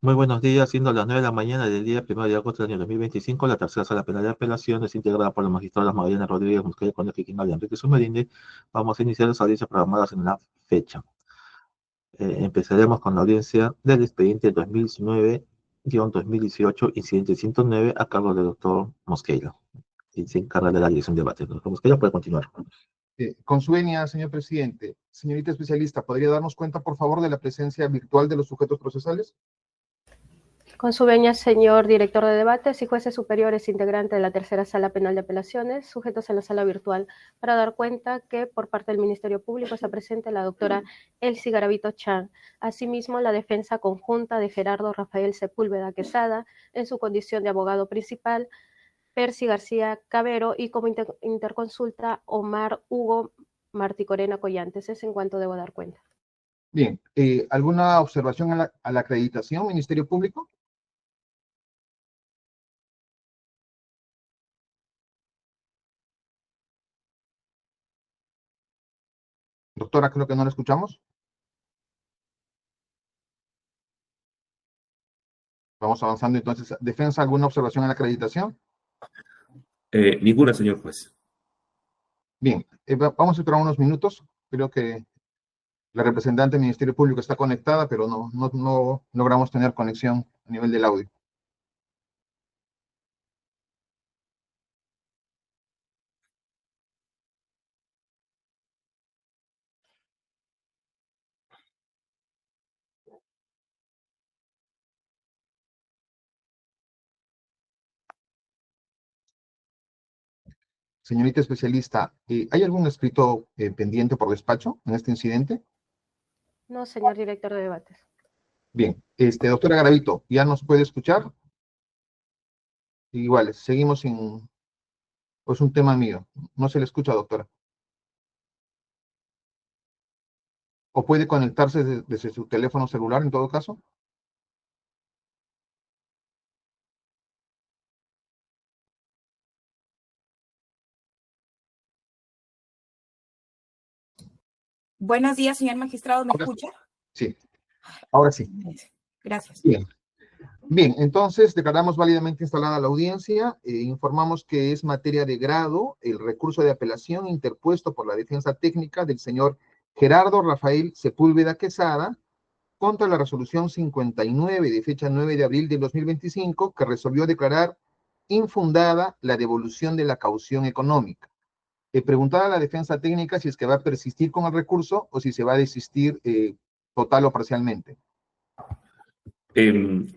Muy buenos días, siendo las 9 de la mañana del día 1 de agosto del año 2025, la tercera sala penal de apelaciones, integrada por los magistrados Magdalena Rodríguez Mosquera, Conde King, Enrique Sumerinde. Vamos a iniciar las audiencias programadas en la fecha. Empezaremos con la audiencia del expediente 2019-2018, incidente 109, a cargo del doctor Mosquera, quien se encarga de la dirección de debate. Doctor Mosquera puede continuar. Con su venia, señor presidente. Señorita especialista, ¿podría darnos cuenta, por favor, de la presencia virtual de los sujetos procesales? Con su venia, señor director de debates y jueces superiores integrantes de la tercera sala penal de apelaciones, sujetos en la sala virtual, para dar cuenta que por parte del Ministerio Público se presenta la doctora Elsie Garavito Chan. Asimismo, la defensa conjunta de Gerardo Rafael Sepúlveda Quesada, en su condición de abogado principal, Percy García Cabero, y como interconsulta Omar Hugo Martí Corena Collantes. Es en cuanto debo dar cuenta. Bien, ¿alguna observación a la acreditación, Ministerio Público? Doctora, creo que no la escuchamos. Vamos avanzando entonces. ¿Defensa alguna observación a la acreditación? Ninguna, señor juez. Bien, vamos a esperar unos minutos. Creo que la representante del Ministerio Público está conectada, pero no logramos tener conexión a nivel del audio. Señorita especialista, ¿hay algún escrito pendiente por despacho en este incidente? No, señor director de debates. Bien, doctora Garavito, ¿ya nos puede escuchar? Igual, seguimos sin, pues un tema mío. No se le escucha, doctora. ¿O puede conectarse desde su teléfono celular en todo caso? Buenos días, señor magistrado, ¿me escucha? Sí, ahora sí. Gracias. Bien. Bien, entonces declaramos válidamente instalada la audiencia. Informamos que es materia de grado el recurso de apelación interpuesto por la defensa técnica del señor Gerardo Rafael Sepúlveda Quesada contra la resolución 59 de fecha 9 de abril del 2025, que resolvió declarar infundada la devolución de la caución económica. Preguntaba a la defensa técnica si es que va a persistir con el recurso o si se va a desistir total o parcialmente.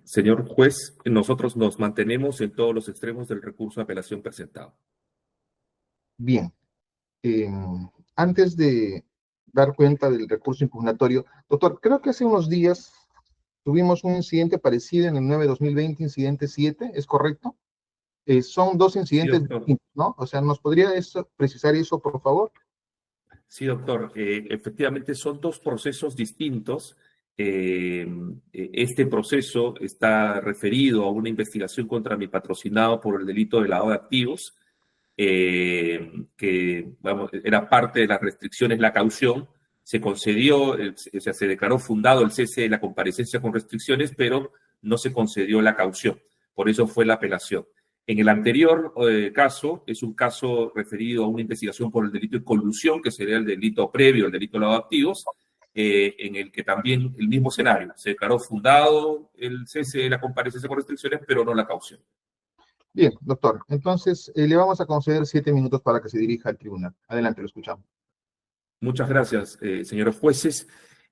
Señor juez, nosotros nos mantenemos en todos los extremos del recurso de apelación presentado. Bien. Antes de dar cuenta del recurso impugnatorio, doctor, creo que hace unos días tuvimos un incidente parecido en el 9/2020, incidente 7, ¿es correcto? Son dos incidentes distintos, ¿no? O sea, ¿nos podría precisar eso, por favor? Sí, doctor. Efectivamente, son dos procesos distintos. Este proceso está referido a una investigación contra mi patrocinado por el delito de lavado de activos, que era parte de las restricciones la caución. Se concedió, o sea, se declaró fundado el cese de la comparecencia con restricciones, pero no se concedió la caución. Por eso fue la apelación. En el anterior caso, es un caso referido a una investigación por el delito de colusión, que sería el delito previo, el delito de lavado de activos, en el que también el mismo escenario. Se declaró fundado el cese de la comparecencia con restricciones, pero no la caución. Bien, doctor. Entonces, le vamos a conceder 7 minutos para que se dirija al tribunal. Adelante, lo escuchamos. Muchas gracias, señores jueces.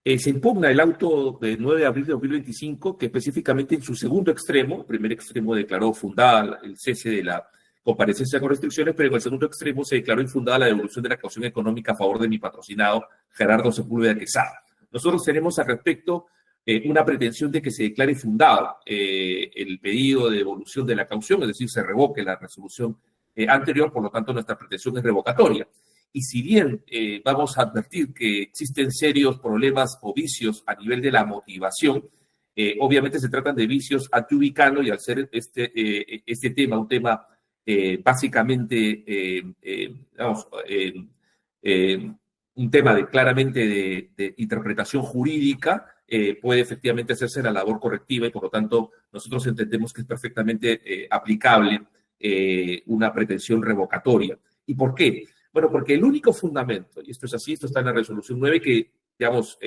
Se impugna el auto de 9 de abril de 2025, que específicamente en su segundo extremo, el primer extremo declaró fundada el cese de la comparecencia con restricciones, pero en el segundo extremo se declaró infundada la devolución de la caución económica a favor de mi patrocinado, Gerardo Sepúlveda Quesada. Nosotros tenemos al respecto una pretensión de que se declare fundado el pedido de devolución de la caución, es decir, se revoque la resolución anterior, por lo tanto nuestra pretensión es revocatoria. Y si bien vamos a advertir que existen serios problemas o vicios a nivel de la motivación, obviamente se tratan de vicios ad judicando, y al ser este tema un tema básicamente, un tema claramente de interpretación jurídica, puede efectivamente hacerse la labor correctiva y por lo tanto nosotros entendemos que es perfectamente aplicable una pretensión revocatoria. ¿Y por qué? Bueno, porque el único fundamento, y esto es así, esto está en la resolución 9, que digamos,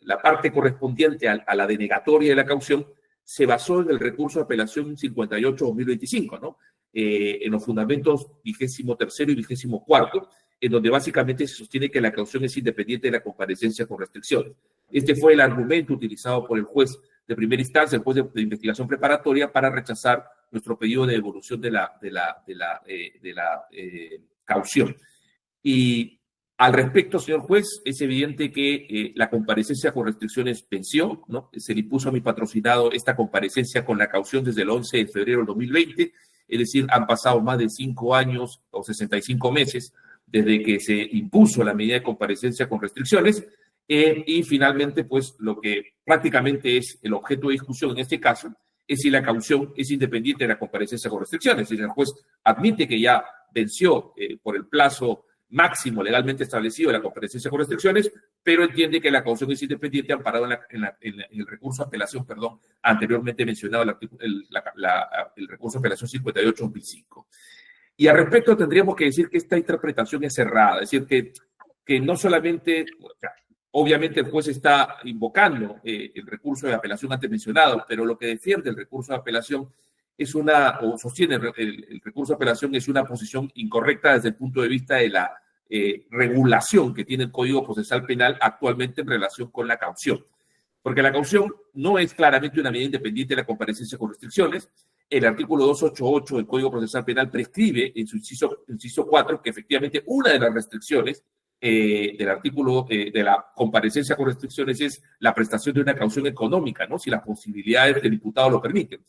la parte correspondiente a la denegatoria de la caución se basó en el recurso de apelación 58-2025, ¿no? En los fundamentos 23º y 24º, en donde básicamente se sostiene que la caución es independiente de la comparecencia con restricciones. Este fue el argumento utilizado por el juez de primera instancia, el juez de investigación preparatoria, para rechazar nuestro pedido de devolución de la caución. Y al respecto, señor juez, es evidente que la comparecencia con restricciones venció, ¿no? Se le impuso a mi patrocinado esta comparecencia con la caución desde el 11 de febrero del 2020, es decir, han pasado más de 5 años o 65 meses desde que se impuso la medida de comparecencia con restricciones, y finalmente, pues, lo que prácticamente es el objeto de discusión en este caso es si la caución es independiente de la comparecencia con restricciones. Es decir, el juez admite que ya venció por el plazo máximo legalmente establecido de la comparecencia con restricciones, pero entiende que la caución es independiente amparado en el recurso de apelación, anteriormente mencionado, el recurso de apelación 58-2005. Y al respecto tendríamos que decir que esta interpretación es cerrada, es decir, que no solamente, obviamente el juez está invocando el recurso de apelación antes mencionado, pero lo que defiende el recurso de apelación es o sostiene el recurso de apelación es una posición incorrecta desde el punto de vista de la regulación que tiene el Código Procesal Penal actualmente en relación con la caución. Porque la caución no es claramente una medida independiente de la comparecencia con restricciones. El artículo 288 del Código Procesal Penal prescribe en su inciso 4 que efectivamente una de las restricciones del artículo de la comparecencia con restricciones es la prestación de una caución económica, ¿no? Si las posibilidades del imputado lo permiten.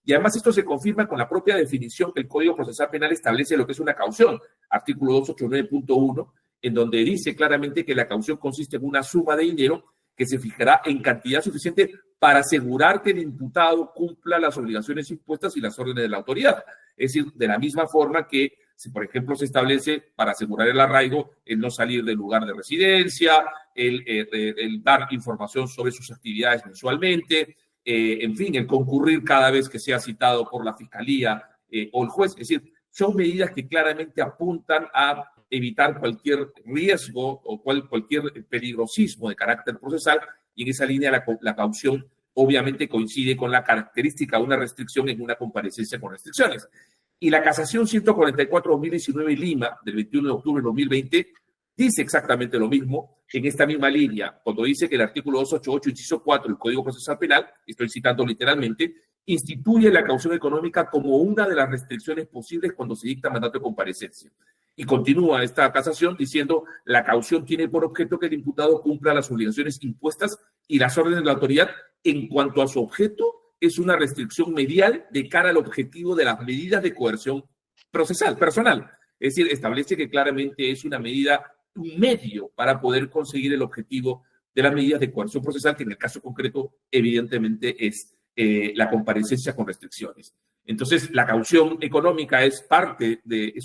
Y además esto se confirma con la propia definición que el Código Procesal Penal establece de lo que es una caución, artículo 289.1, en donde dice claramente que la caución consiste en una suma de dinero que se fijará en cantidad suficiente para asegurar que el imputado cumpla las obligaciones impuestas y las órdenes de la autoridad. Es decir, de la misma forma que, si por ejemplo se establece para asegurar el arraigo, el no salir del lugar de residencia, el dar información sobre sus actividades mensualmente, en fin, el concurrir cada vez que sea citado por la fiscalía o el juez. Es decir, son medidas que claramente apuntan a evitar cualquier riesgo o cualquier peligrosismo de carácter procesal, y en esa línea la caución obviamente coincide con la característica de una restricción en una comparecencia con restricciones. Y la casación 144-2019 Lima, del 21 de octubre de 2020, dice exactamente lo mismo en esta misma línea, cuando dice que el artículo 288, inciso 4 del Código Procesal Penal, estoy citando literalmente, instituye la caución económica como una de las restricciones posibles cuando se dicta mandato de comparecencia. Y continúa esta casación diciendo, la caución tiene por objeto que el imputado cumpla las obligaciones impuestas y las órdenes de la autoridad en cuanto a su objeto es una restricción medial de cara al objetivo de las medidas de coerción procesal, personal. Es decir, establece que claramente es una medida, un medio para poder conseguir el objetivo de las medidas de coerción procesal, que en el caso concreto evidentemente es la comparecencia con restricciones. Entonces, la caución económica es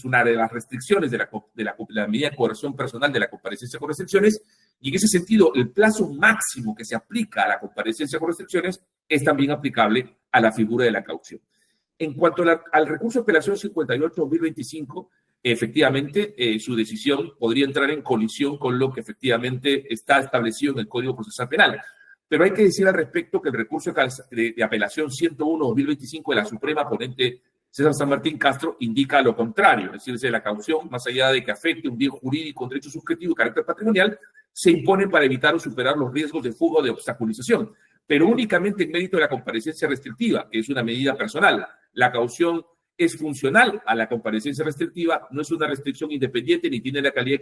una de las restricciones de la medida de coerción personal de la comparecencia con restricciones, y en ese sentido, el plazo máximo que se aplica a la comparecencia con restricciones es también aplicable a la figura de la caución. En cuanto al recurso de apelación 58-2025, efectivamente, su decisión podría entrar en colisión con lo que efectivamente está establecido en el Código Procesal Penal. Pero hay que decir al respecto que el recurso de apelación 101-2025 de la Suprema ponente César San Martín Castro indica lo contrario, es decir, la caución, más allá de que afecte un bien jurídico, un derecho subjetivo de carácter patrimonial, se impone para evitar o superar los riesgos de fuga o de obstaculización, pero únicamente en mérito de la comparecencia restrictiva, que es una medida personal. La caución es funcional a la comparecencia restrictiva, no es una restricción independiente ni tiene la calidad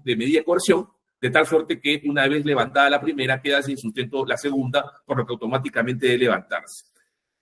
de medida de coerción, de tal suerte que una vez levantada la primera queda sin sustento la segunda, por lo que automáticamente debe levantarse.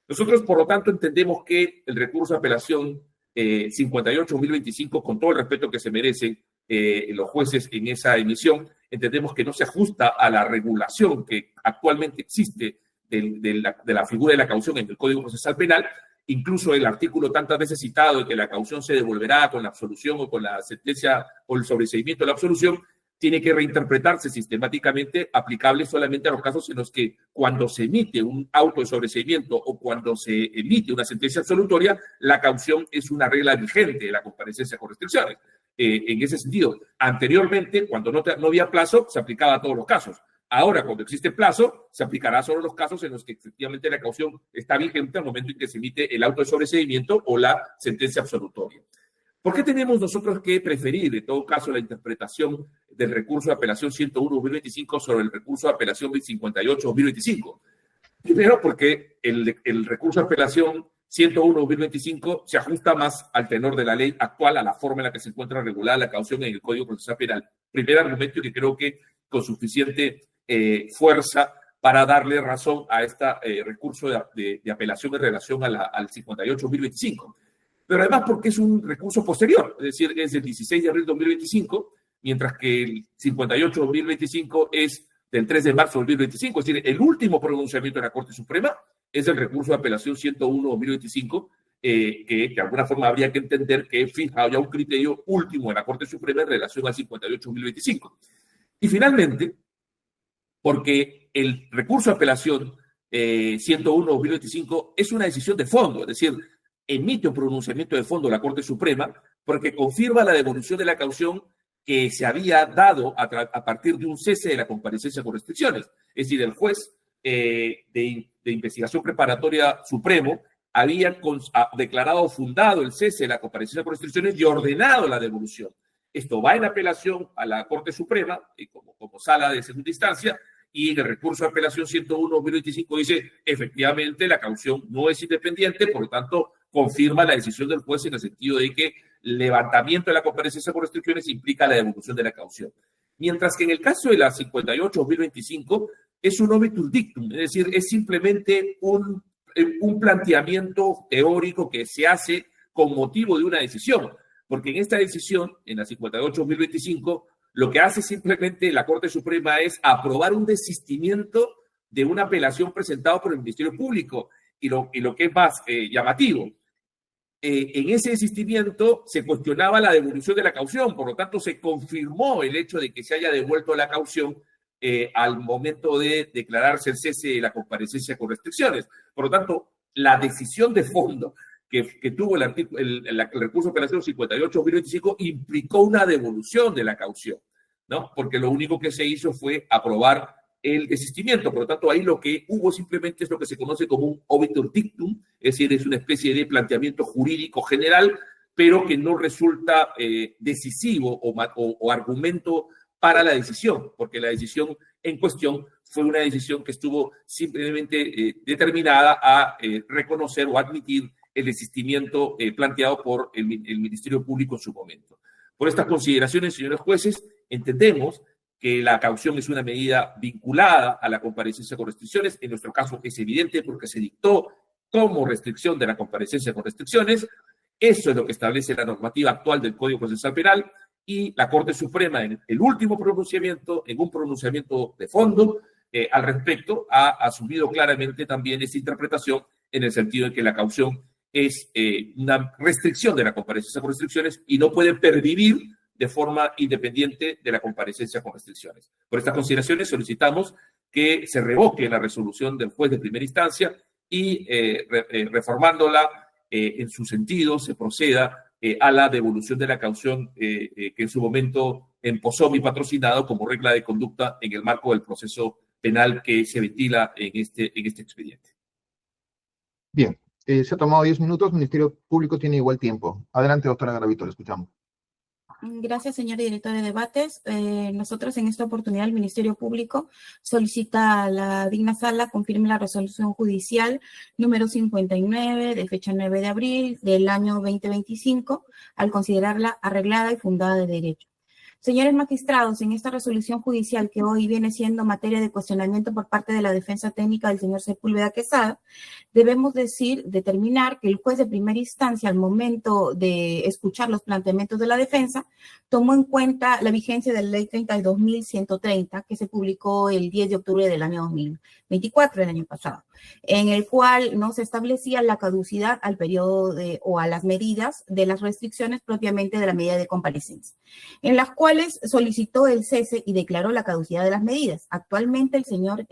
Nosotros, por lo tanto, entendemos que el recurso de apelación 58-2025, con todo el respeto que se merecen los jueces en esa emisión, entendemos que no se ajusta a la regulación que actualmente existe de la figura de la caución en el Código Procesal Penal. Incluso el artículo tantas veces citado de que la caución se devolverá con la absolución o con la sentencia o el sobreseimiento de la absolución, tiene que reinterpretarse sistemáticamente, aplicable solamente a los casos en los que cuando se emite un auto de sobreseimiento o cuando se emite una sentencia absolutoria, la caución es una regla vigente de la comparecencia con restricciones. En ese sentido, anteriormente, cuando no había plazo, se aplicaba a todos los casos. Ahora, cuando existe plazo, se aplicará solo a los casos en los que efectivamente la caución está vigente al momento en que se emite el auto de sobreseimiento o la sentencia absolutoria. ¿Por qué tenemos nosotros que preferir, en todo caso, la interpretación del recurso de apelación 101-2025 sobre el recurso de apelación 58-2025? Primero, porque el recurso de apelación 101-2025 se ajusta más al tenor de la ley actual, a la forma en la que se encuentra regulada la caución en el Código Procesal Penal. Primer argumento que creo que con suficiente fuerza para darle razón a este recurso de apelación en relación al 58-2025. Pero además porque es un recurso posterior, es decir, es del 16 de abril de 2025, mientras que el 58-2025 es del 3 de marzo de 2025, es decir, el último pronunciamiento de la Corte Suprema es el recurso de apelación 101-2025, que de alguna forma habría que entender que fija ya un criterio último de la Corte Suprema en relación al 58-2025. Y finalmente, porque el recurso de apelación 101-2025 es una decisión de fondo, es decir, emite un pronunciamiento de fondo la Corte Suprema porque confirma la devolución de la caución que se había dado a partir de un cese de la comparecencia con restricciones. Es decir, el juez de investigación preparatoria supremo había declarado fundado el cese de la comparecencia con restricciones y ordenado la devolución. Esto va en apelación a la Corte Suprema como sala de segunda instancia, y en el recurso de apelación 101-2025 dice, efectivamente, la caución no es independiente, por lo tanto, confirma la decisión del juez en el sentido de que el levantamiento de la comparecencia por restricciones implica la devolución de la caución. Mientras que en el caso de la 58-2025 es un obitur dictum, es decir, es simplemente un planteamiento teórico que se hace con motivo de una decisión, porque en esta decisión, en la 58-2025, lo que hace simplemente la Corte Suprema es aprobar un desistimiento de una apelación presentada por el Ministerio Público. Y lo que es más llamativo, en ese desistimiento se cuestionaba la devolución de la caución, por lo tanto se confirmó el hecho de que se haya devuelto la caución al momento de declararse el cese de la comparecencia con restricciones. Por lo tanto, la decisión de fondo que tuvo el recurso de apelación 58-2025 implicó una devolución de la caución, ¿no? Porque lo único que se hizo fue aprobar el desistimiento. Por lo tanto, ahí lo que hubo simplemente es lo que se conoce como un obitur dictum, es decir, es una especie de planteamiento jurídico general, pero que no resulta decisivo o argumento para la decisión, porque la decisión en cuestión fue una decisión que estuvo simplemente determinada a reconocer o admitir el desistimiento planteado por el Ministerio Público en su momento. Por estas consideraciones, señores jueces, entendemos que la caución es una medida vinculada a la comparecencia con restricciones. En nuestro caso es evidente porque se dictó como restricción de la comparecencia con restricciones. Eso es lo que establece la normativa actual del Código Procesal Penal, y la Corte Suprema en el último pronunciamiento, en un pronunciamiento de fondo al respecto, ha asumido claramente también esa interpretación en el sentido de que la caución es una restricción de la comparecencia con restricciones y no puede pervivir de forma independiente de la comparecencia con restricciones. Por estas consideraciones solicitamos que se revoque la resolución del juez de primera instancia y reformándola en su sentido se proceda a la devolución de la caución que en su momento imposó mi patrocinado como regla de conducta en el marco del proceso penal que se ventila en este expediente. Bien, se ha tomado 10 minutos, el Ministerio Público tiene igual tiempo. Adelante, doctora Garavito, le escuchamos. Gracias, señor director de debates. Nosotros en esta oportunidad el Ministerio Público solicita a la digna sala confirme la resolución judicial número 59 de fecha 9 de abril del año 2025 al considerarla arreglada y fundada de derecho. Señores magistrados, en esta resolución judicial que hoy viene siendo materia de cuestionamiento por parte de la defensa técnica del señor Sepúlveda Quesada, debemos determinar que el juez de primera instancia, al momento de escuchar los planteamientos de la defensa, tomó en cuenta la vigencia de la ley 32.130 que se publicó el 10 de octubre del año 2024, del año pasado, en el cual no se establecía la caducidad al periodo o a las medidas de las restricciones propiamente de la medida de comparecencia, en las cuales cuales solicitó el cese y declaró la caducidad de las medidas. Actualmente el señor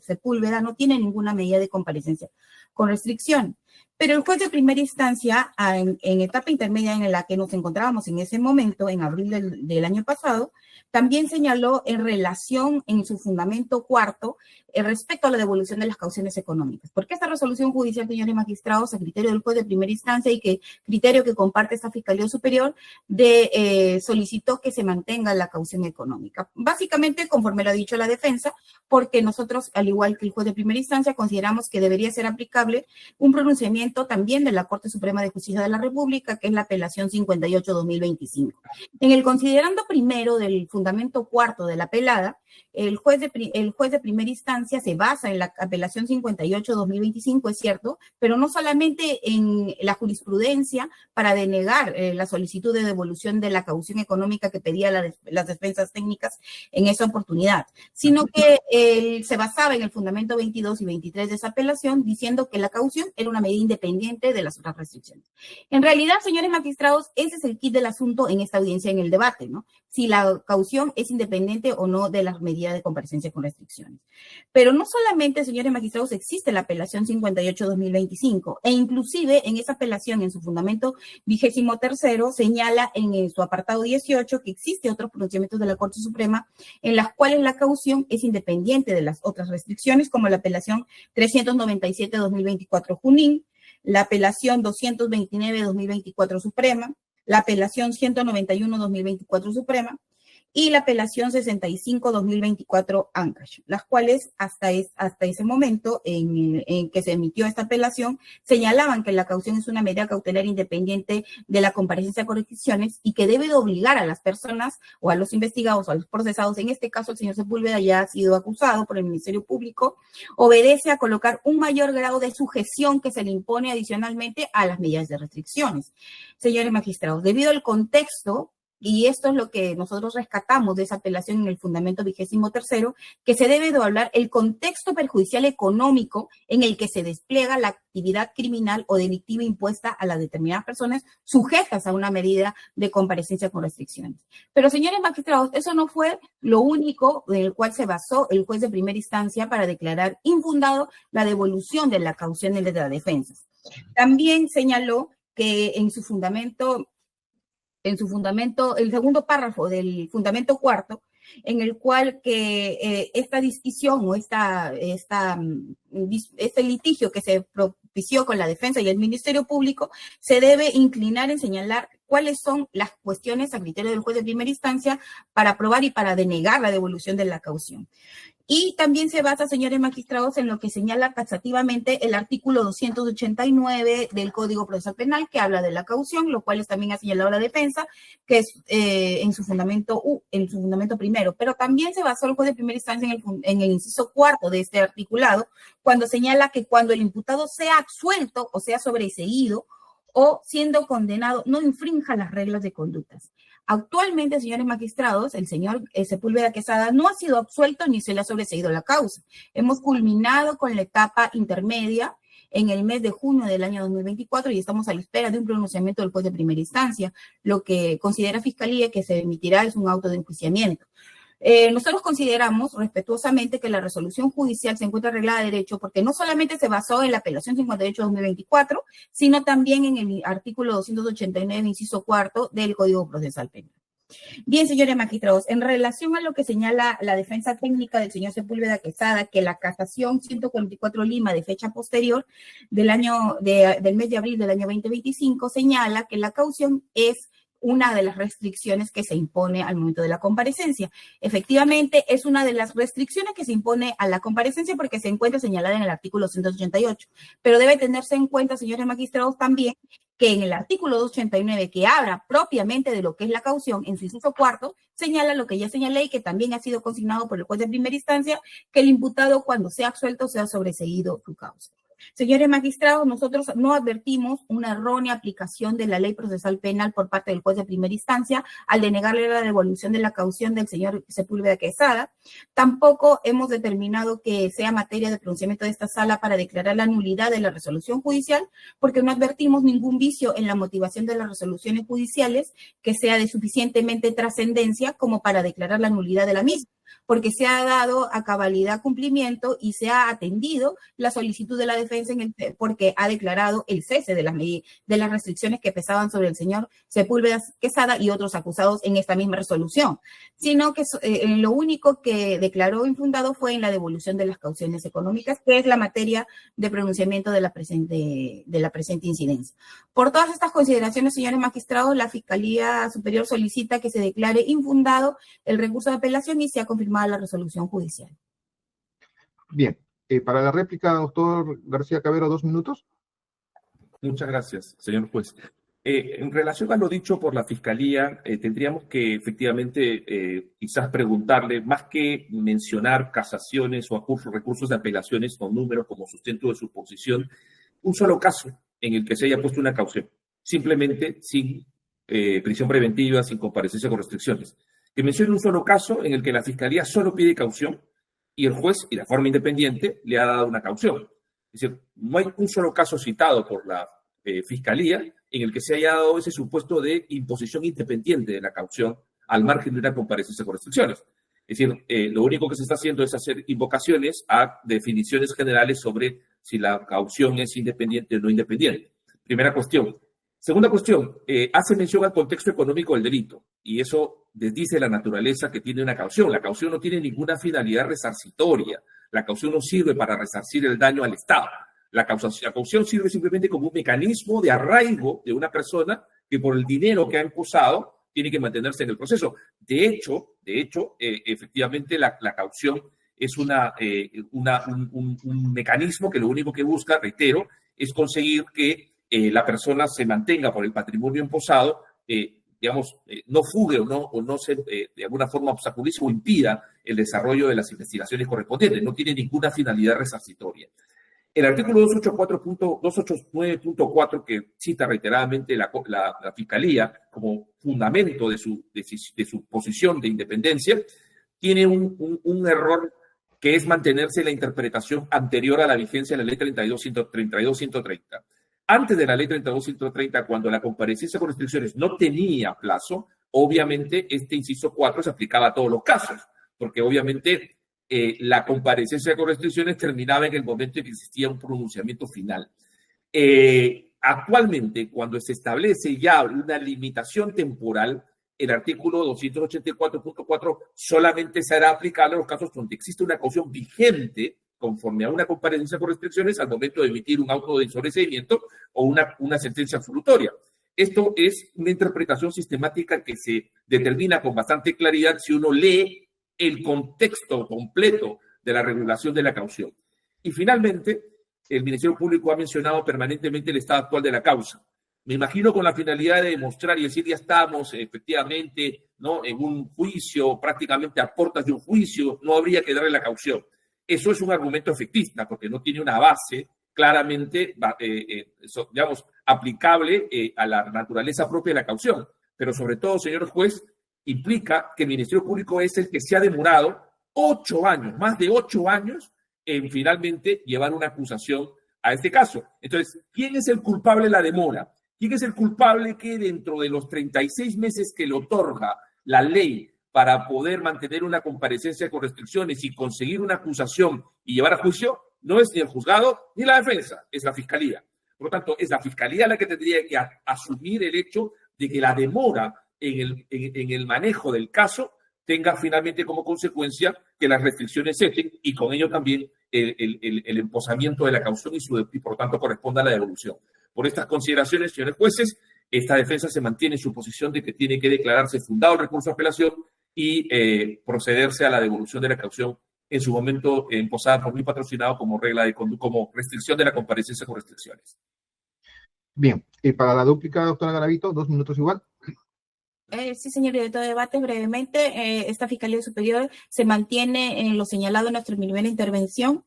Sepúlveda no tiene ninguna medida de comparecencia con restricción. Pero el juez de primera instancia, en etapa intermedia en la que nos encontrábamos en ese momento, en abril del año pasado, también señaló en relación en su fundamento cuarto respecto a la devolución de las cauciones económicas. Porque esta resolución judicial, señores magistrados, a criterio del juez de primera instancia y que criterio que comparte esta Fiscalía Superior, solicitó que se mantenga la caución económica. Básicamente, conforme lo ha dicho la defensa, porque nosotros, al igual que el juez de primera instancia, consideramos que debería ser aplicable un pronunciamiento también de la Corte Suprema de Justicia de la República, que es la apelación 58-2025. En el considerando primero del fundamento cuarto de la apelada, el juez de primera instancia se basa en la apelación 58-2025, es cierto, pero no solamente en la jurisprudencia para denegar la solicitud de devolución de la caución económica que pedía las defensas técnicas en esa oportunidad, sino que se basaba en el fundamento 22 y 23 de esa apelación, diciendo que la caución era una medida independiente de las otras restricciones. En realidad, señores magistrados, ese es el kit del asunto en esta audiencia, en el debate, ¿no? Si la caución es independiente o no de las medidas de comparecencia con restricciones. Pero no solamente, señores magistrados, existe la apelación 58-2025, e inclusive en esa apelación, en su fundamento 23º, señala en su apartado 18 que existe otros pronunciamientos de la Corte Suprema en las cuales la caución es independiente de las otras restricciones, como la apelación 397-2024 Junín, la apelación 229-2024 Suprema, la apelación 191-2024 Suprema y la apelación 65-2024 Ancash, las cuales hasta ese momento en que se emitió esta apelación señalaban que la caución es una medida cautelar independiente de la comparecencia con restricciones y que debe de obligar a las personas o a los investigados o a los procesados, en este caso el señor Sepúlveda ya ha sido acusado por el Ministerio Público, obedece a colocar un mayor grado de sujeción que se le impone adicionalmente a las medidas de restricciones. Señores magistrados, debido al contexto, y esto es lo que nosotros rescatamos de esa apelación en el fundamento 23º, que se debe de hablar el contexto perjudicial económico en el que se despliega la actividad criminal o delictiva impuesta a las determinadas personas sujetas a una medida de comparecencia con restricciones. Pero, señores magistrados, eso no fue lo único en el cual se basó el juez de primera instancia para declarar infundado la devolución de la caución de las defensas. También señaló que en su fundamento, el segundo párrafo del fundamento cuarto, en el cual que esta discusión o este litigio que se propició con la defensa y el Ministerio Público se debe inclinar en señalar cuáles son las cuestiones a criterio del juez de primera instancia para aprobar y para denegar la devolución de la caución. Y también se basa, señores magistrados, en lo que señala taxativamente el artículo 289 del Código Procesal Penal, que habla de la caución, lo cual también ha señalado la defensa, que es en su fundamento primero. Pero también se basó el juez de primera instancia en el inciso cuarto de este articulado, cuando señala que cuando el imputado sea absuelto o sea sobreseído o siendo condenado, no infrinja las reglas de conductas. Actualmente, señores magistrados, el señor Sepúlveda Quesada no ha sido absuelto ni se le ha sobreseído la causa. Hemos culminado con la etapa intermedia en el mes de junio del año 2024 y estamos a la espera de un pronunciamiento del juez de primera instancia. Lo que considera Fiscalía que se emitirá es un auto de enjuiciamiento. Nosotros consideramos respetuosamente que la resolución judicial se encuentra arreglada de derecho porque no solamente se basó en la apelación 58-2024, sino también en el artículo 289, inciso cuarto del Código Procesal Penal. Bien, señores magistrados, en relación a lo que señala la defensa técnica del señor Sepúlveda Quesada, que la casación 144 Lima de fecha posterior del mes de abril del año 2025 señala que la caución es una de las restricciones que se impone al momento de la comparecencia. Efectivamente, es una de las restricciones que se impone a la comparecencia porque se encuentra señalada en el artículo 188. Pero debe tenerse en cuenta, señores magistrados, también que en el artículo 289, que habla propiamente de lo que es la caución, en su inciso cuarto, señala lo que ya señalé y que también ha sido consignado por el juez de primera instancia, que el imputado, cuando sea absuelto, sea sobreseído su causa. Señores magistrados, nosotros no advertimos una errónea aplicación de la ley procesal penal por parte del juez de primera instancia al denegarle la devolución de la caución del señor Sepúlveda Quesada. Tampoco hemos determinado que sea materia de pronunciamiento de esta sala para declarar la nulidad de la resolución judicial, porque no advertimos ningún vicio en la motivación de las resoluciones judiciales que sea de suficientemente trascendencia como para declarar la nulidad de la misma, porque se ha dado a cabalidad cumplimiento y se ha atendido la solicitud de la defensa porque ha declarado el cese de las restricciones que pesaban sobre el señor Sepúlveda Quesada y otros acusados en esta misma resolución, sino que lo único que declaró infundado fue en la devolución de las cauciones económicas, que es la materia de pronunciamiento de la presente incidencia. Por todas estas consideraciones, señores magistrados, la Fiscalía Superior solicita que se declare infundado el recurso de apelación y sea confirmada la resolución judicial. Bien, para la réplica, doctor García Cabero, 2 minutos. Muchas gracias, señor juez. En relación a lo dicho por la Fiscalía, tendríamos que efectivamente quizás preguntarle, más que mencionar casaciones o recursos de apelaciones con números como sustento de su posición, un solo caso en el que se haya puesto una caución, simplemente sin prisión preventiva, sin comparecencia con restricciones. Que mencione un solo caso en el que la Fiscalía solo pide caución y el juez, y de forma independiente, le ha dado una caución. Es decir, no hay un solo caso citado por la Fiscalía en el que se haya dado ese supuesto de imposición independiente de la caución al margen de una comparecencia con restricciones. Es decir, lo único que se está haciendo es hacer invocaciones a definiciones generales sobre si la caución es independiente o no independiente. Primera cuestión. Segunda cuestión, hace mención al contexto económico del delito, y eso desdice la naturaleza que tiene una caución. La caución no tiene ninguna finalidad resarcitoria. La caución no sirve para resarcir el daño al Estado. La caución sirve simplemente como un mecanismo de arraigo de una persona que por el dinero que ha imposado tiene que mantenerse en el proceso. De hecho, efectivamente la caución es un mecanismo que lo único que busca, reitero, es conseguir que la persona se mantenga por el patrimonio imposado, no fugue o no se, de alguna forma, obstaculice o impida el desarrollo de las investigaciones correspondientes. No tiene ninguna finalidad resarcitoria. El artículo 289.4, que cita reiteradamente la Fiscalía como fundamento de su posición de independencia, tiene un error que es mantenerse en la interpretación anterior a la vigencia de la Ley 32.130. Antes de la Ley 32.130, cuando la comparecencia con restricciones no tenía plazo, obviamente este inciso 4 se aplicaba a todos los casos, porque obviamente la comparecencia con restricciones terminaba en el momento en que existía un pronunciamiento final. Actualmente, cuando se establece ya una limitación temporal, el artículo 284.4 solamente será aplicable a los casos donde existe una caución vigente conforme a una comparecencia con restricciones al momento de emitir un auto de sobreseimiento o una sentencia absolutoria. Esto es una interpretación sistemática que se determina con bastante claridad si uno lee el contexto completo de la regulación de la caución. Y finalmente, el Ministerio Público ha mencionado permanentemente el estado actual de la causa. Me imagino con la finalidad de demostrar y decir ya estamos efectivamente, ¿no?, en un juicio, prácticamente a puertas de un juicio, no habría que darle la caución. Eso es un argumento efectista porque no tiene una base claramente, aplicable a la naturaleza propia de la caución. Pero sobre todo, señor juez, implica que el Ministerio Público es el que se ha demorado 8 años, más de 8 años, en finalmente llevar una acusación a este caso. Entonces, ¿quién es el culpable de la demora? ¿Quién es el culpable que dentro de los 36 meses que le otorga la ley para poder mantener una comparecencia con restricciones y conseguir una acusación y llevar a juicio? No es ni el juzgado ni la defensa, es la Fiscalía. Por lo tanto, es la Fiscalía la que tendría que asumir el hecho de que la demora en el manejo del caso tenga finalmente como consecuencia que las restricciones cesen y con ello también el emposamiento de la caución y por tanto corresponda a la devolución. Por estas consideraciones, señores jueces, esta defensa se mantiene en su posición de que tiene que declararse fundado el recurso de apelación y procederse a la devolución de la caución en su momento emposada por mí patrocinado como como restricción de la comparecencia con restricciones. Bien, para la dúplica, doctora Garavito, 2 minutos igual. Sí, señor director de debate, brevemente, esta Fiscalía Superior se mantiene en lo señalado en nuestra primera intervención.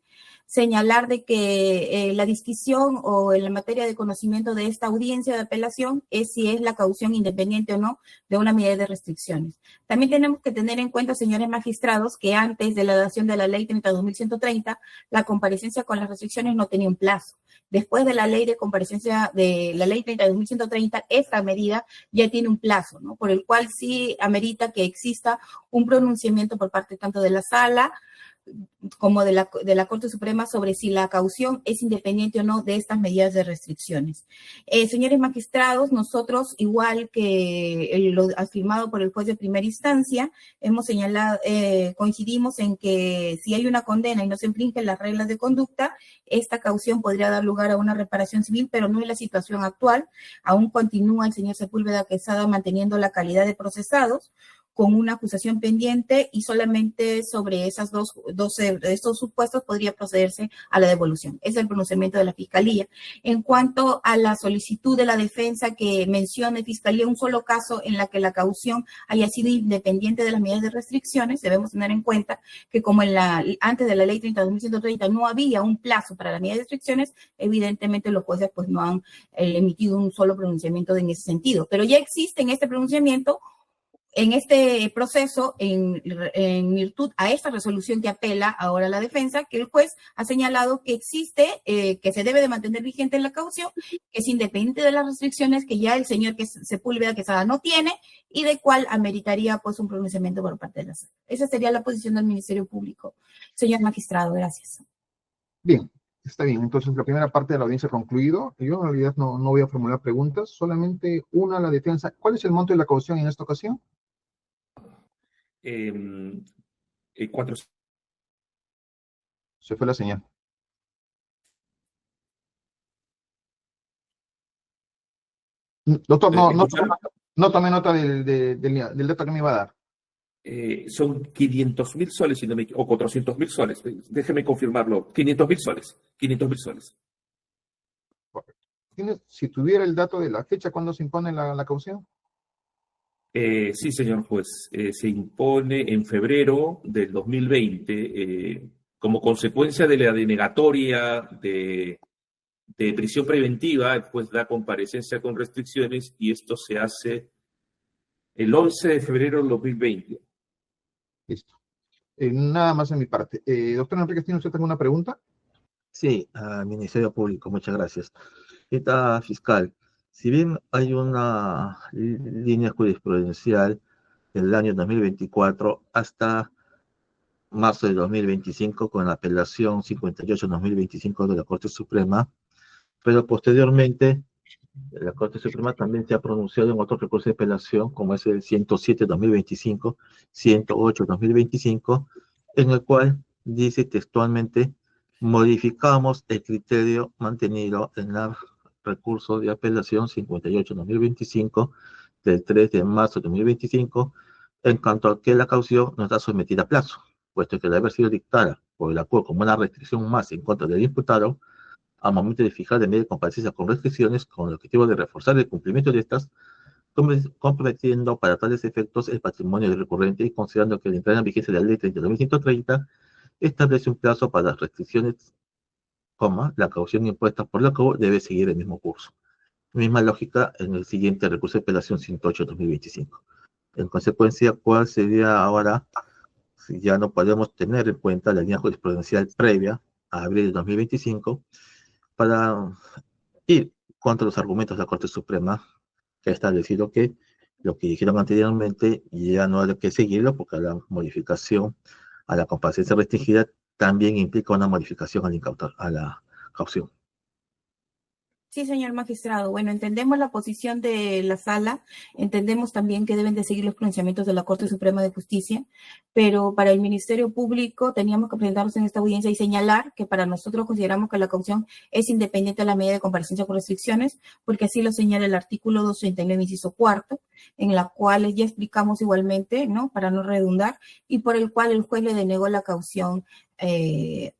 señalar de que la disquisición o en la materia de conocimiento de esta audiencia de apelación es si es la caución independiente o no de una medida de restricciones. También tenemos que tener en cuenta, señores magistrados, que antes de la dación de la ley 30/2130, la comparecencia con las restricciones no tenía un plazo. Después de la ley de comparecencia de la ley 30/2130, esta medida ya tiene un plazo, ¿no? Por el cual sí amerita que exista un pronunciamiento por parte tanto de la sala como de la Corte Suprema sobre si la caución es independiente o no de estas medidas de restricciones. Señores magistrados, nosotros, igual que lo afirmado por el juez de primera instancia, hemos señalado, coincidimos en que si hay una condena y no se infringen las reglas de conducta, esta caución podría dar lugar a una reparación civil, pero no en la situación actual. Aún continúa el señor Sepúlveda Quesada manteniendo la calidad de procesados, con una acusación pendiente y solamente sobre esas estos supuestos podría procederse a la devolución. Es el pronunciamiento de la Fiscalía. En cuanto a la solicitud de la defensa que mencione Fiscalía un solo caso en la que la caución haya sido independiente de las medidas de restricciones, debemos tener en cuenta que como antes de la ley 30/2130 no había un plazo para las medidas de restricciones, evidentemente los jueces pues no han emitido un solo pronunciamiento en ese sentido. Pero ya existe en este pronunciamiento, en este proceso, en virtud a esta resolución que apela ahora la defensa, que el juez ha señalado que existe, que se debe de mantener vigente la caución, que es independiente de las restricciones que ya el señor Sepúlveda Quesada no tiene y de cual ameritaría pues un pronunciamiento por parte de la sala. Esa sería la posición del Ministerio Público. Señor magistrado, gracias. Bien, está bien. Entonces, la primera parte de la audiencia ha concluido. Yo en realidad no voy a formular preguntas, solamente una a la defensa. ¿Cuál es el monto de la caución en esta ocasión? 4. Se fue la señal. Doctor, no tomé nota del dato que me iba a dar. Son 500.000 soles, si no me equivoco, o 400.000 soles. Déjeme confirmarlo. 500.000 soles. 500.000 soles. Si tuviera el dato de la fecha, ¿cuándo se impone la caución? Sí, señor juez. Se impone en febrero del 2020 como consecuencia de la denegatoria de prisión preventiva. El juez da comparecencia con restricciones y esto se hace el 11 de febrero del 2020. Listo. Nada más en mi parte. Doctor Enrique, ¿tiene usted alguna pregunta? Sí, al Ministerio Público, muchas gracias. Esta fiscal, si bien hay una línea jurisprudencial del año 2024 hasta marzo de 2025 con la apelación 58/2025 de la Corte Suprema, pero posteriormente la Corte Suprema también se ha pronunciado en otros recursos de apelación, como es el 107/2025, 108/2025, en el cual dice textualmente: modificamos el criterio mantenido en el recurso de apelación 58/2025 del 3 de marzo de 2025, en cuanto a que la caución no está sometida a plazo, puesto que debe haber sido dictada por el acuerdo como una restricción más en contra del imputado al momento de fijar de medida de comparecencia con restricciones, con el objetivo de reforzar el cumplimiento de estas, comprometiendo para tales efectos el patrimonio del recurrente y considerando que la entrada en vigencia de la ley 30/2130 establece un plazo para las restricciones, la caución impuesta por la COU debe seguir el mismo curso. Misma lógica en el siguiente recurso de apelación 108/2025. En consecuencia, ¿cuál sería ahora, si ya no podemos tener en cuenta la línea jurisprudencial previa a abril de 2025, para ir contra los argumentos de la Corte Suprema, que ha establecido que lo que dijeron anteriormente ya no hay que seguirlo, porque la modificación a la comparecencia restringida también implica una modificación a la caución? Sí, señor magistrado. Bueno, entendemos la posición de la sala, entendemos también que deben de seguir los pronunciamientos de la Corte Suprema de Justicia, pero para el Ministerio Público teníamos que presentarnos en esta audiencia y señalar que para nosotros consideramos que la caución es independiente de la medida de comparecencia con restricciones, porque así lo señala el artículo 239, inciso cuarto, en la cual ya explicamos igualmente, ¿no? Para no redundar, y por el cual el juez le denegó la caución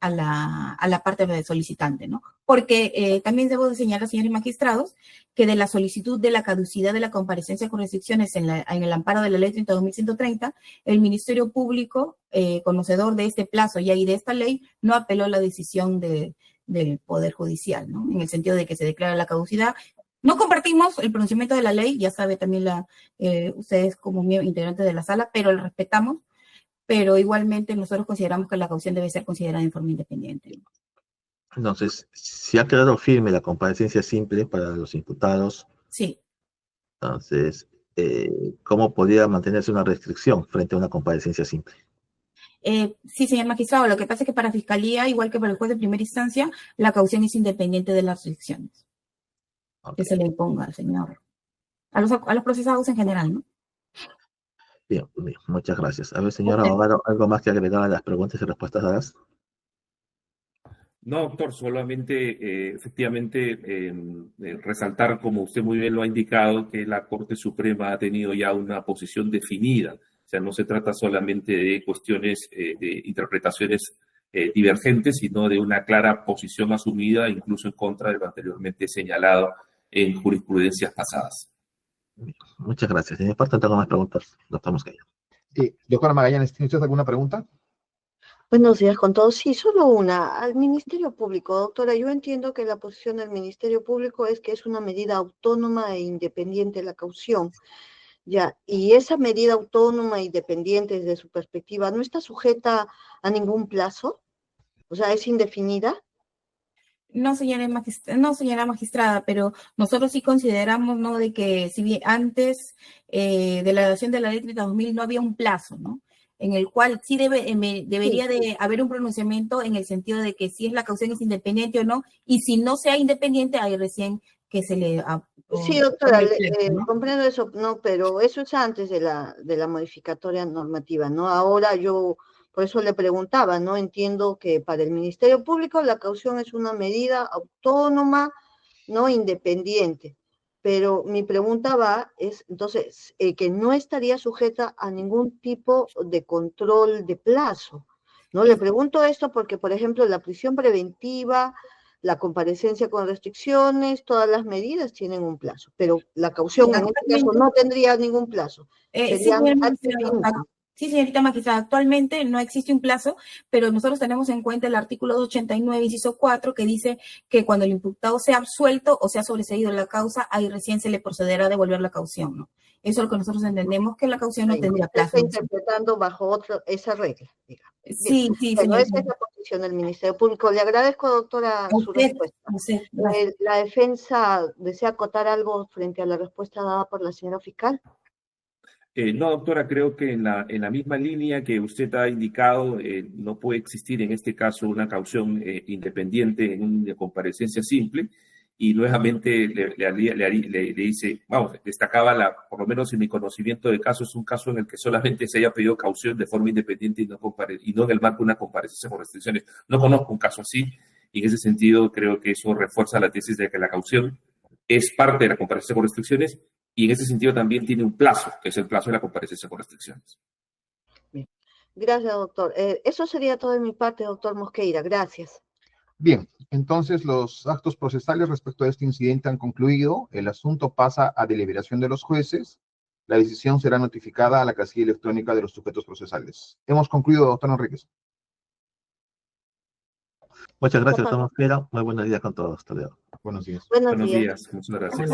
a la parte solicitante, ¿no? Porque también debo de señalar, señores magistrados, que de la solicitud de la caducidad de la comparecencia con restricciones en el amparo de la ley 32.130, el Ministerio Público, conocedor de este plazo y de esta ley, no apeló la decisión del Poder Judicial, ¿no? En el sentido de que se declara la caducidad. No compartimos el pronunciamiento de la ley, ya sabe también ustedes como integrantes de la sala, pero lo respetamos, pero igualmente nosotros consideramos que la caución debe ser considerada en forma independiente. Entonces, si ha quedado firme la comparecencia simple para los imputados, sí. Entonces, ¿cómo podría mantenerse una restricción frente a una comparecencia simple? Sí, señor magistrado, lo que pasa es que para Fiscalía, igual que para el juez de primera instancia, la caución es independiente de las restricciones que se le imponga al señor, a los procesados en general, ¿no? Bien, muchas gracias. A ver, señor abogado, ¿algo más que agregar a las preguntas y respuestas dadas? No, doctor, solamente efectivamente resaltar, como usted muy bien lo ha indicado, que la Corte Suprema ha tenido ya una posición definida. O sea, no se trata solamente de cuestiones de interpretaciones divergentes, sino de una clara posición asumida, incluso en contra de lo anteriormente señalado en jurisprudencias pasadas. Muchas gracias. De mi parte, no tengo más preguntas. Doctor Mosquera. Doctora Magallanes, ¿tiene usted alguna pregunta? Buenos días con todos. Sí, solo una. Al Ministerio Público, doctora, yo entiendo que la posición del Ministerio Público es que es una medida autónoma e independiente la caución. Ya, y esa medida autónoma e independiente desde su perspectiva, ¿no está sujeta a ningún plazo? O sea, ¿es indefinida? No, señora magistrada, pero nosotros sí consideramos, ¿no?, de que si bien antes de la adopción de la ley 32.000 no había un plazo, ¿no?, en el cual sí debería de haber un pronunciamiento en el sentido de que si es la caución es independiente o no, y si no sea independiente, hay recién que se le... Sí, doctora, ¿no? Comprendo eso, no, pero eso es antes de la modificatoria normativa, ¿no? Ahora yo, por eso le preguntaba, ¿no? Entiendo que para el Ministerio Público la caución es una medida autónoma, ¿no? Independiente. Pero mi pregunta es, entonces, que no estaría sujeta a ningún tipo de control de plazo, ¿no? Le pregunto esto porque, por ejemplo, la prisión preventiva, la comparecencia con restricciones, todas las medidas tienen un plazo, pero la caución en este caso no tendría ningún plazo. Sí, señorita magistrada, actualmente no existe un plazo, pero nosotros tenemos en cuenta el artículo 289, inciso 4, que dice que cuando el imputado sea absuelto o sea sobreseído en la causa, ahí recién se le procederá a devolver la caución, ¿no? Eso es lo que nosotros entendemos, que la caución no tendría plazo. Está interpretando bajo esa regla, digamos. Sí, sí, bueno, esa es la posición del Ministerio Público. Le agradezco, doctora, su respuesta. ¿La defensa desea acotar algo frente a la respuesta dada por la señora fiscal? No, doctora, creo que en la misma línea que usted ha indicado, no puede existir en este caso una caución independiente en una comparecencia simple, y nuevamente le dice, vamos, destacaba, por lo menos en mi conocimiento de caso, es un caso en el que solamente se haya pedido caución de forma independiente y no en el marco de una comparecencia con restricciones. No conozco un caso así, y en ese sentido creo que eso refuerza la tesis de que la caución es parte de la comparecencia con restricciones, y en ese sentido también tiene un plazo, que es el plazo de la comparecencia con restricciones. Bien. Gracias, doctor. Eso sería todo de mi parte, doctor Mosqueira. Gracias. Bien, entonces los actos procesales respecto a este incidente han concluido. El asunto pasa a deliberación de los jueces. La decisión será notificada a la casilla electrónica de los sujetos procesales. Hemos concluido, doctor Enríquez. Muchas gracias, doctor Mosquera. Muy buenos días con todos. Hasta luego. Buenos días. Buenos días. Muchas gracias.